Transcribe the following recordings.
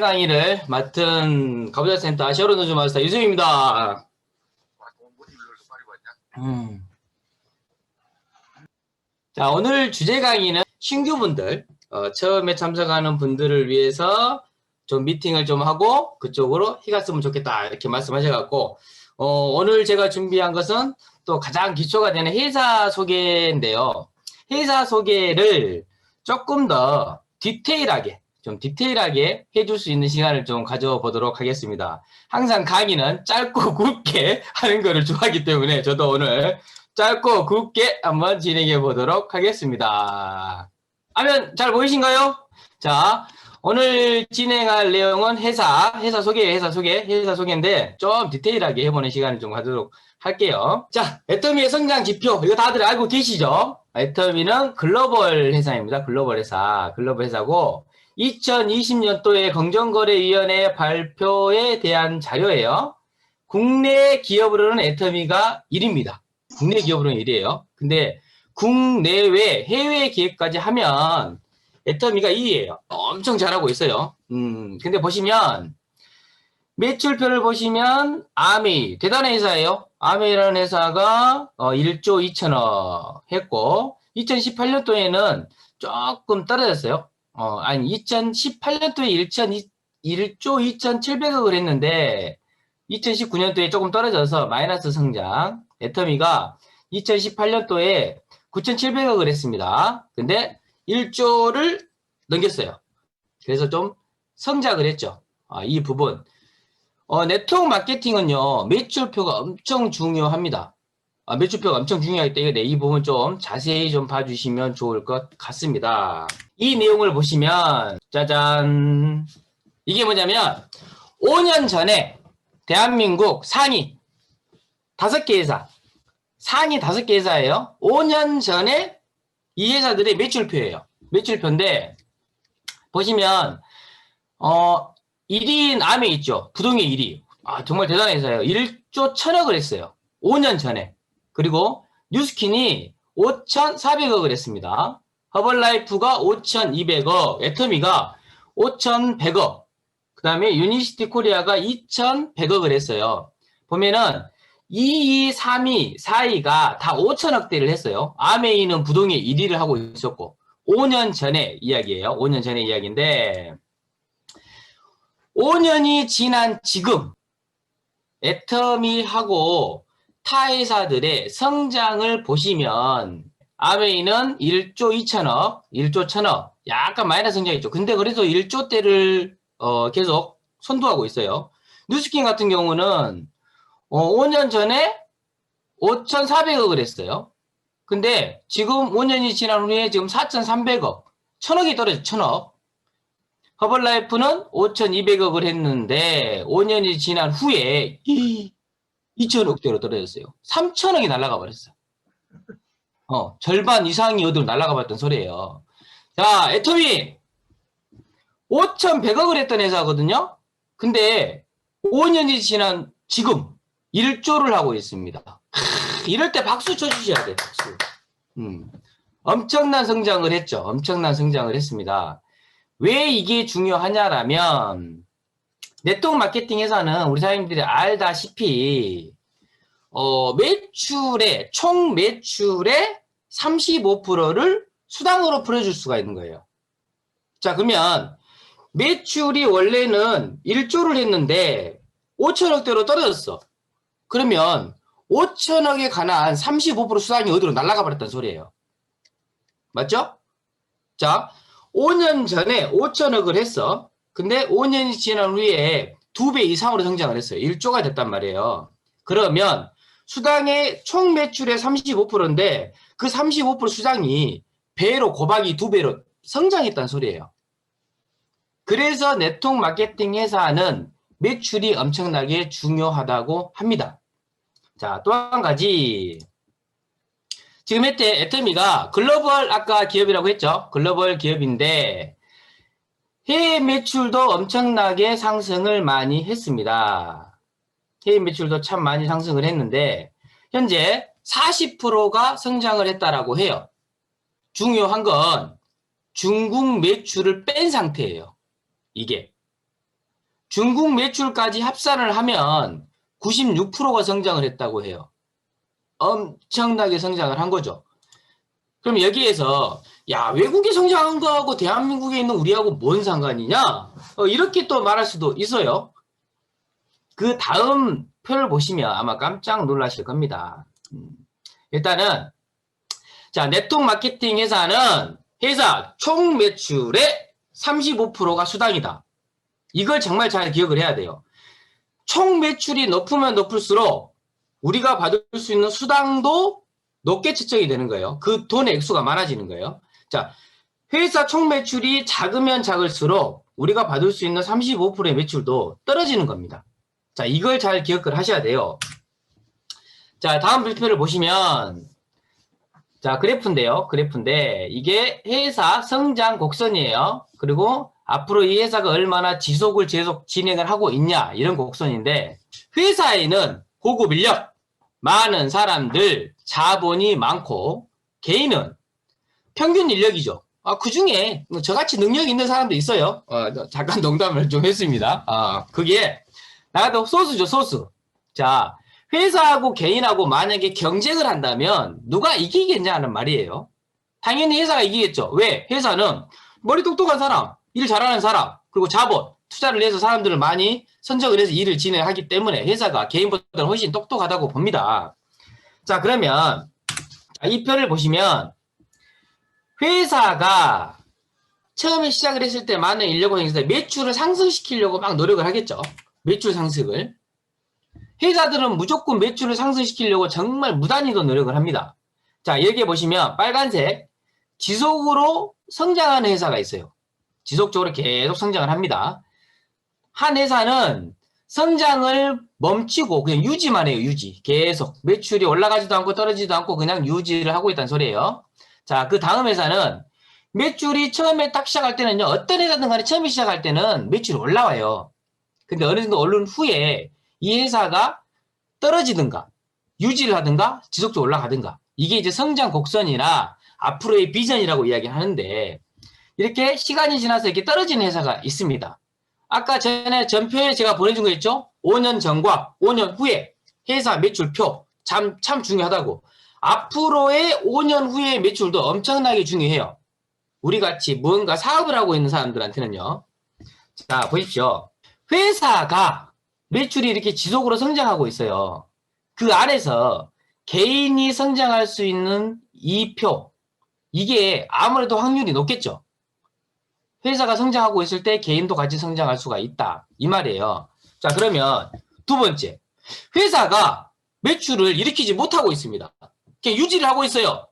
강의를 맡은 가부장센터 셰어런 노조 마스터 유승입니다. 자, 오늘 주제 강의는 신규분들, 처음에 참석하는 분들을 위해서 좀 미팅을 좀 하고 그쪽으로 해갔으면 좋겠다 이렇게 말씀하셔갖고 오늘 제가 준비한 것은 또 가장 기초가 되는 회사 소개인데요. 회사 소개를 조금 더 디테일하게 해줄 수 있는 시간을 좀 가져보도록 하겠습니다. 항상 강의는 짧고 굵게 하는 거를 좋아하기 때문에 저도 오늘 짧고 굵게 한번 진행해 보도록 하겠습니다. 화면 잘 보이신가요? 자, 오늘 진행할 내용은 회사 소개인데 좀 디테일하게 해보는 시간을 좀 가지도록 할게요. 자, 애터미의 성장 지표 이거 다들 알고 계시죠? 애터미는 글로벌 회사입니다. 글로벌 회사고 2020년도에 공정거래위원회 발표에 대한 자료예요. 국내 기업으로는 애터미가 1위입니다. 국내 기업으로는 1위예요. 근데 국내외 해외 기업까지 하면 애터미가 2위예요. 엄청 잘하고 있어요. 근데 보시면 매출표를 보시면 아메이 대단한 회사예요. 아메이라는 회사가 1조 2천억 했고 2018년도에는 조금 떨어졌어요. 2018년도에 1조 2,700억을 했는데 2019년도에 조금 떨어져서 마이너스 성장. 애터미가 2018년도에 9,700억을 했습니다. 근데 1조를 넘겼어요. 그래서 좀 성장을 했죠. 이 부분. 네트워크 마케팅은요, 매출표가 엄청 중요합니다. 매출표가 엄청 중요하기 때문에 이 부분 좀 자세히 좀 봐주시면 좋을 것 같습니다. 이 내용을 보시면, 짜잔. 이게 뭐냐면, 5년 전에 대한민국 상위 5개 회사, 상위 5개 회사예요. 5년 전에 이 회사들의 매출표예요. 매출표인데, 보시면, 1위인 아메 있죠. 부동의 1위. 정말 대단한 회사예요. 1조 1,000억을 했어요. 5년 전에. 그리고 뉴스킨이 5,400억을 했습니다. 허벌라이프가 5,200억, 애터미가 5,100억, 그 다음에 유니시티 코리아가 2,100억을 했어요. 보면은 2위, 3위, 4위가 다 5천억대를 했어요. 아메이는 부동의 1위를 하고 있었고 5년 전의 이야기예요. 5년 전의 이야기인데 5년이 지난 지금 애터미하고 타 회사들의 성장을 보시면 아메이는 1조 2천억, 1조 1,000억 약간 마이너스 성장했죠. 근데 그래도 1조대를 계속 선도하고 있어요. 뉴스킨 같은 경우는 5년 전에 5,400억을 했어요. 근데 지금 5년이 지난 후에 지금 4,300억, 1,000억이 떨어졌죠. 1,000억. 허벌라이프는 5,200억을 했는데 5년이 지난 후에 2,000억대로 떨어졌어요. 3,000억이 날아가 버렸어요. 절반 이상이 어디로 날아가 버렸던 소리예요. 자, 애터미 5,100억을 했던 회사거든요. 근데 5년이 지난 지금 1조를 하고 있습니다. 이럴 때 박수 쳐주셔야 돼요. 박수. 엄청난 성장을 했죠. 엄청난 성장을 했습니다. 왜 이게 중요하냐라면 네트워크 마케팅 회사는 우리 사장님들이 알다시피 총 매출의 35%를 수당으로 풀어줄 수가 있는 거예요. 자, 그러면 매출이 원래는 1조를 했는데 5천억대로 떨어졌어. 그러면 5천억에 관한 35% 수당이 어디로 날아가 버렸단 소리예요. 맞죠? 자, 5년 전에 5천억을 했어. 근데 5년이 지난 후에 2배 이상으로 성장을 했어요. 1조가 됐단 말이에요. 그러면 수당의 총 매출의 35%인데 그 35% 수당이 배로 곱하기 2배로 성장했다는 소리예요. 그래서 네트워크 마케팅 회사는 매출이 엄청나게 중요하다고 합니다. 자, 또 한 가지. 지금 현재 애터미가 글로벌 아까 기업이라고 했죠. 글로벌 기업인데 해외 매출도 엄청나게 상승을 많이 했습니다. 해외 매출도 참 많이 상승을 했는데 현재 40%가 성장을 했다라고 해요. 중요한 건 중국 매출을 뺀 상태예요. 이게 중국 매출까지 합산을 하면 96%가 성장을 했다고 해요. 엄청나게 성장을 한 거죠. 그럼 여기에서 야, 외국이 성장한 거하고 대한민국에 있는 우리하고 뭔 상관이냐? 이렇게 또 말할 수도 있어요. 그 다음 표를 보시면 아마 깜짝 놀라실 겁니다. 일단은 자, 네트워크 마케팅 회사는 회사 총 매출의 35%가 수당이다. 이걸 정말 잘 기억을 해야 돼요. 총 매출이 높으면 높을수록 우리가 받을 수 있는 수당도 높게 측정이 되는 거예요. 그 돈의 액수가 많아지는 거예요. 자, 회사 총 매출이 작으면 작을수록 우리가 받을 수 있는 35%의 매출도 떨어지는 겁니다. 자, 이걸 잘 기억을 하셔야 돼요. 자, 다음 biểu 표를 보시면 자, 그래프인데요. 그래프인데 이게 회사 성장 곡선이에요. 그리고 앞으로 이 회사가 얼마나 지속을 진행을 하고 있냐 이런 곡선인데 회사에는 고급 인력, 많은 사람들, 자본이 많고 개인은 평균 인력이죠. 그 중에 저같이 능력 있는 사람도 있어요. 잠깐 농담을 좀 했습니다. 그게 나도 소수죠, 소수. 자, 회사하고 개인하고 만약에 경쟁을 한다면 누가 이기겠냐 하는 말이에요. 당연히 회사가 이기겠죠. 왜? 회사는 머리 똑똑한 사람, 일 잘하는 사람, 그리고 자본, 투자를 해서 사람들을 많이 선정을 해서 일을 진행하기 때문에 회사가 개인보다 훨씬 똑똑하다고 봅니다. 자, 그러면 이 표를 보시면 회사가 처음에 시작을 했을 때 많은 인력을 행사해서 매출을 상승시키려고 막 노력을 하겠죠. 매출 상승을. 회사들은 무조건 매출을 상승시키려고 정말 무단히도 노력을 합니다. 자, 여기 보시면 빨간색 지속으로 성장하는 회사가 있어요. 지속적으로 계속 성장을 합니다. 한 회사는 성장을 멈추고 그냥 유지만 해요. 유지. 계속 매출이 올라가지도 않고 떨어지지도 않고 그냥 유지를 하고 있다는 소리예요. 자, 그 다음 회사는 매출이 처음에 딱 시작할 때는요. 어떤 회사든 간에 처음에 시작할 때는 매출이 올라와요. 근데 어느 정도 오른 후에 이 회사가 떨어지든가 유지를 하든가 지속적으로 올라가든가 이게 이제 성장 곡선이나 앞으로의 비전이라고 이야기하는데 이렇게 시간이 지나서 이렇게 떨어지는 회사가 있습니다. 아까 전에 전표에 제가 보내준 거 있죠? 5년 전과 5년 후에 회사 매출표 참 중요하다고. 앞으로의 5년 후의 매출도 엄청나게 중요해요. 우리같이 무언가 사업을 하고 있는 사람들한테는요. 자, 보십시오. 회사가 매출이 이렇게 지속으로 성장하고 있어요. 그 안에서 개인이 성장할 수 있는 이 표, 이게 아무래도 확률이 높겠죠. 회사가 성장하고 있을 때 개인도 같이 성장할 수가 있다. 이 말이에요. 자, 그러면 두 번째. 회사가 매출을 일으키지 못하고 있습니다. 그냥 유지를 하고 있어요.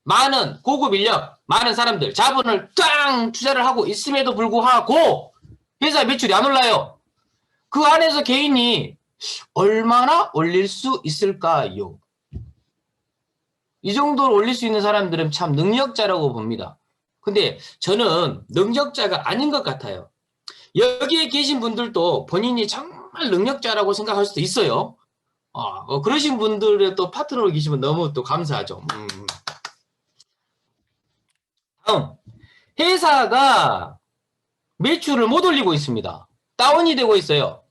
많은 고급 인력, 많은 사람들, 자본을 짱 투자를 하고 있음에도 불구하고 회사 매출이 안 올라요. 그 안에서 개인이 얼마나 올릴 수 있을까요? 이 정도로 올릴 수 있는 사람들은 참 능력자라고 봅니다. 근데 저는 능력자가 아닌 것 같아요. 여기에 계신 분들도 본인이 정말 능력자라고 생각할 수도 있어요. 그러신 분들의 또 파트너로 계시면 너무 또 감사하죠. 다음, 회사가 매출을 못 올리고 있습니다. 다운이 되고 있어요.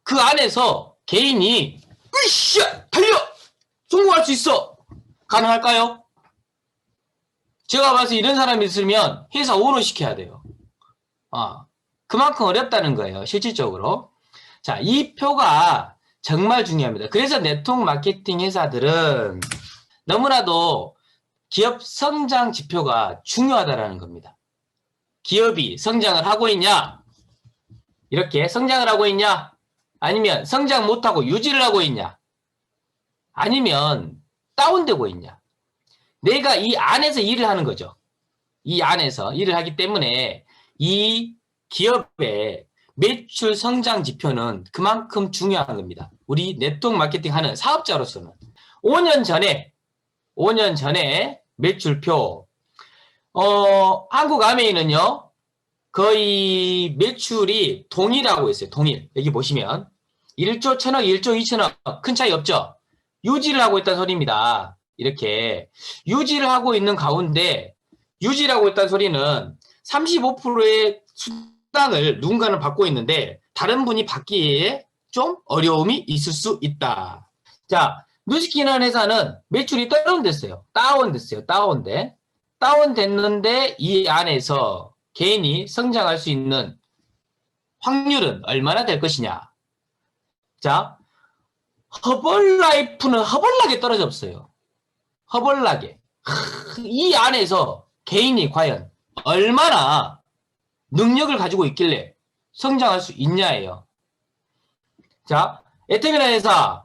그 안에서 개인이 으쌰 달려 성공할 수 있어. 가능할까요? 제가 봐서 이런 사람이 있으면 회사 오로 시켜야 돼요. 그만큼 어렵다는 거예요. 실질적으로. 자, 이 표가 정말 중요합니다. 그래서 네트워크 마케팅 회사들은 너무나도 기업 성장 지표가 중요하다라는 겁니다. 기업이 성장을 하고 있냐? 이렇게 성장을 하고 있냐? 아니면 성장 못하고 유지를 하고 있냐? 아니면 다운되고 있냐? 내가 이 안에서 일을 하는 거죠. 이 안에서 일을 하기 때문에 이 기업의 매출 성장 지표는 그만큼 중요한 겁니다. 우리 네트워크 마케팅 하는 사업자로서는 5년 전에 매출표 한국 아메이는요 거의 매출이 동일하고 있어요. 동일. 여기 보시면 1조 1000억, 1조 2천억 큰 차이 없죠. 유지를 하고 있다는 소리입니다. 이렇게 유지를 하고 있는 가운데 유지를 하고 있다는 소리는 35%의 수당을 누군가는 받고 있는데 다른 분이 받기에 좀 어려움이 있을 수 있다. 자, 뉴스키라는 회사는 매출이 다운됐어요. 다운됐는데 이 안에서 개인이 성장할 수 있는 확률은 얼마나 될 것이냐. 자, 허벌라이프는 허벌나게 떨어졌어요. 허벌나게. 이 안에서 개인이 과연 얼마나 능력을 가지고 있길래 성장할 수 있냐예요. 자, 애터미라는 회사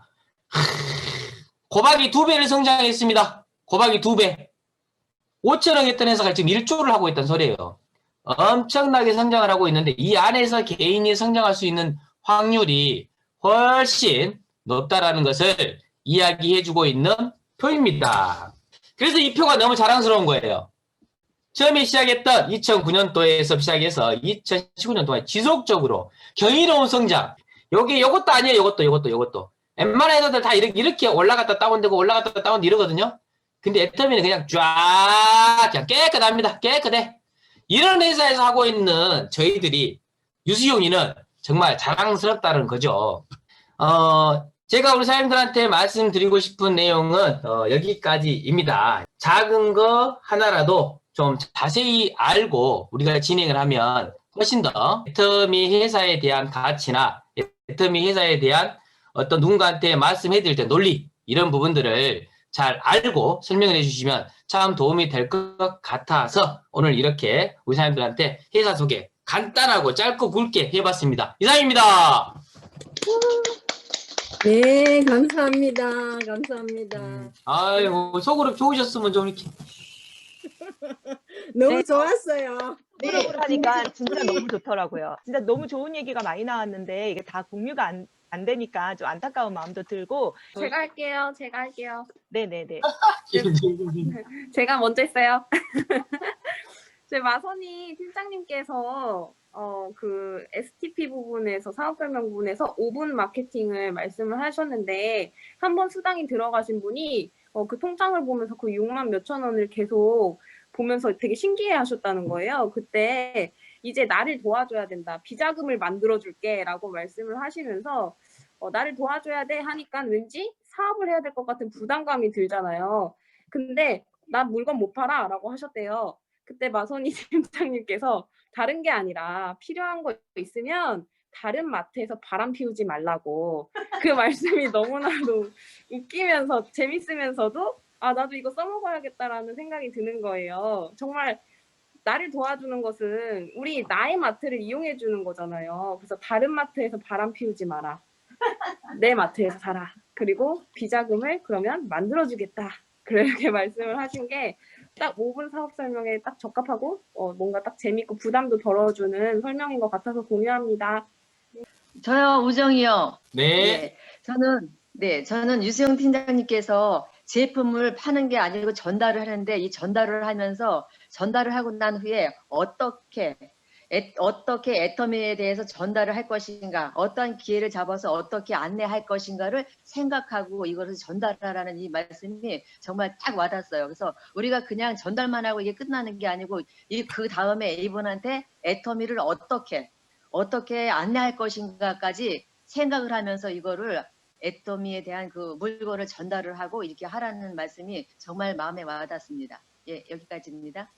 고박이 2배를 성장했습니다. 고박이 2배. 5천억 했던 회사가 지금 1조를 하고 있다는 소리예요. 엄청나게 성장을 하고 있는데 이 안에서 개인이 성장할 수 있는 확률이 훨씬 높다라는 것을 이야기해주고 있는 표입니다. 그래서 이 표가 너무 자랑스러운 거예요. 처음에 시작했던 2009년도에서 시작해서 2019년 동안 지속적으로 경이로운 성장. 요것도 아니에요. 요것도. 웬만한 회사들 다 이렇게 올라갔다 다운되고 올라갔다 다운되고 이러거든요. 근데 애터미는 그냥 그냥 깨끗합니다. 깨끗해. 이런 회사에서 하고 있는 저희들이 유수용이는 정말 자랑스럽다는 거죠. 제가 우리 사장님들한테 말씀드리고 싶은 내용은 여기까지입니다. 작은 거 하나라도 좀 자세히 알고 우리가 진행을 하면 훨씬 더 애터미 회사에 대한 가치나 애터미 회사에 대한 어떤 누군가한테 말씀해 드릴 때 논리 이런 부분들을 잘 알고 설명을 해주시면 참 도움이 될 것 같아서 오늘 이렇게 우리 사장님들한테 회사 소개 간단하고 짧고 굵게 해봤습니다. 이상입니다. 네, 감사합니다. 감사합니다. 아유, 속으로 좋으셨으면 좀 이렇게. 너무 네. 좋았어요. 네, 하니까 진짜 너무 좋더라고요. 진짜 너무 좋은 얘기가 많이 나왔는데 이게 다 공유가 안 되니까 좀 안타까운 마음도 들고. 제가 할게요. 네네네. 제가 먼저 했어요. 제 마선이 팀장님께서 그 STP 부분에서 사업 설명 부분에서 5분 마케팅을 말씀을 하셨는데 한 번 수당이 들어가신 분이 그 통장을 보면서 그 6만 몇천 원을 계속 보면서 되게 신기해 하셨다는 거예요. 그때 이제 나를 도와줘야 된다. 비자금을 만들어줄게 라고 말씀을 하시면서 나를 도와줘야 돼 하니까 왠지 사업을 해야 될 것 같은 부담감이 들잖아요. 근데 나 물건 못 팔아 라고 하셨대요. 그때 마선이 팀장님께서 다른 게 아니라 필요한 거 있으면 다른 마트에서 바람 피우지 말라고 그 말씀이 너무나도 웃기면서 재밌으면서도 아 나도 이거 써먹어야겠다라는 생각이 드는 거예요. 정말 나를 도와주는 것은 우리 나의 마트를 이용해 주는 거잖아요. 그래서 다른 마트에서 바람 피우지 마라. 내 마트에서 살아. 그리고 비자금을 그러면 만들어주겠다. 그렇게 말씀을 하신 게 딱 5분 사업 설명에 딱 적합하고 뭔가 딱 재밌고 부담도 덜어주는 설명인 것 같아서 공유합니다. 저요, 우정이요. 네. 저는 유수영 팀장님께서 제품을 파는 게 아니고 전달을 하는데 이 전달을 하면서 전달을 하고 난 후에 어떻게 애터미에 대해서 전달을 할 것인가, 어떠한 기회를 잡아서 어떻게 안내할 것인가를 생각하고 이것을 전달하라는 이 말씀이 정말 딱 와닿았어요. 그래서 우리가 그냥 전달만 하고 이게 끝나는 게 아니고 그 다음에 이분한테 애터미를 어떻게 안내할 것인가까지 생각을 하면서 이거를 애터미에 대한 그 물건을 전달을 하고 이렇게 하라는 말씀이 정말 마음에 와닿습니다. 예, 여기까지입니다.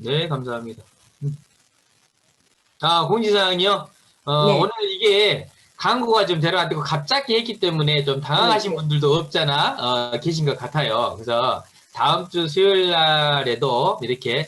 네, 감사합니다. 공지사항이요. 네. 오늘 이게 광고가 좀 제대로 안 되고 갑자기 했기 때문에 좀 당황하신 분들도 없잖아 계신 것 같아요. 그래서 다음 주 수요일 날에도 이렇게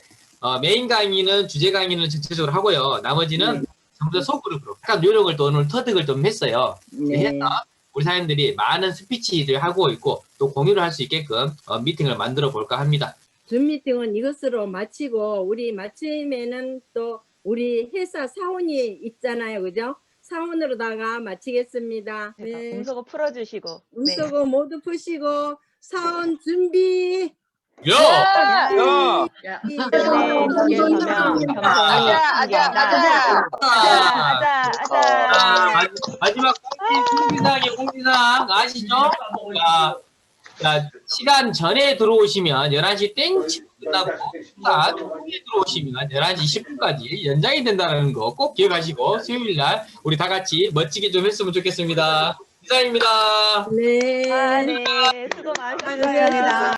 메인 강의는 주제 강의는 전체적으로 하고요. 나머지는 전부 다 소그룹으로 약간 요령을 또 오늘 터득을 좀 했어요. 네. 해서 우리 사장님들이 많은 스피치를 하고 있고 또 공유를 할 수 있게끔 미팅을 만들어 볼까 합니다. 줌 미팅은 이것으로 마치고 우리 마침에는 또 우리 회사 사원이 있잖아요. 그죠? 사원으로다가 마치겠습니다. 네. 음소거 풀어주시고. 음소거 모두 푸시고 사원 준비. 야! 야. 마지막 공지사항 아시죠? 자, 시간 전에 들어오시면 11시 땡 끝나고 시간 들어오시면 11시 20분까지 연장이 된다는 거 꼭 기억하시고 수요일 날 우리 다 같이 멋지게 좀 했으면 좋겠습니다. 이상입니다. 네. 네, 수고 많으셨습니다.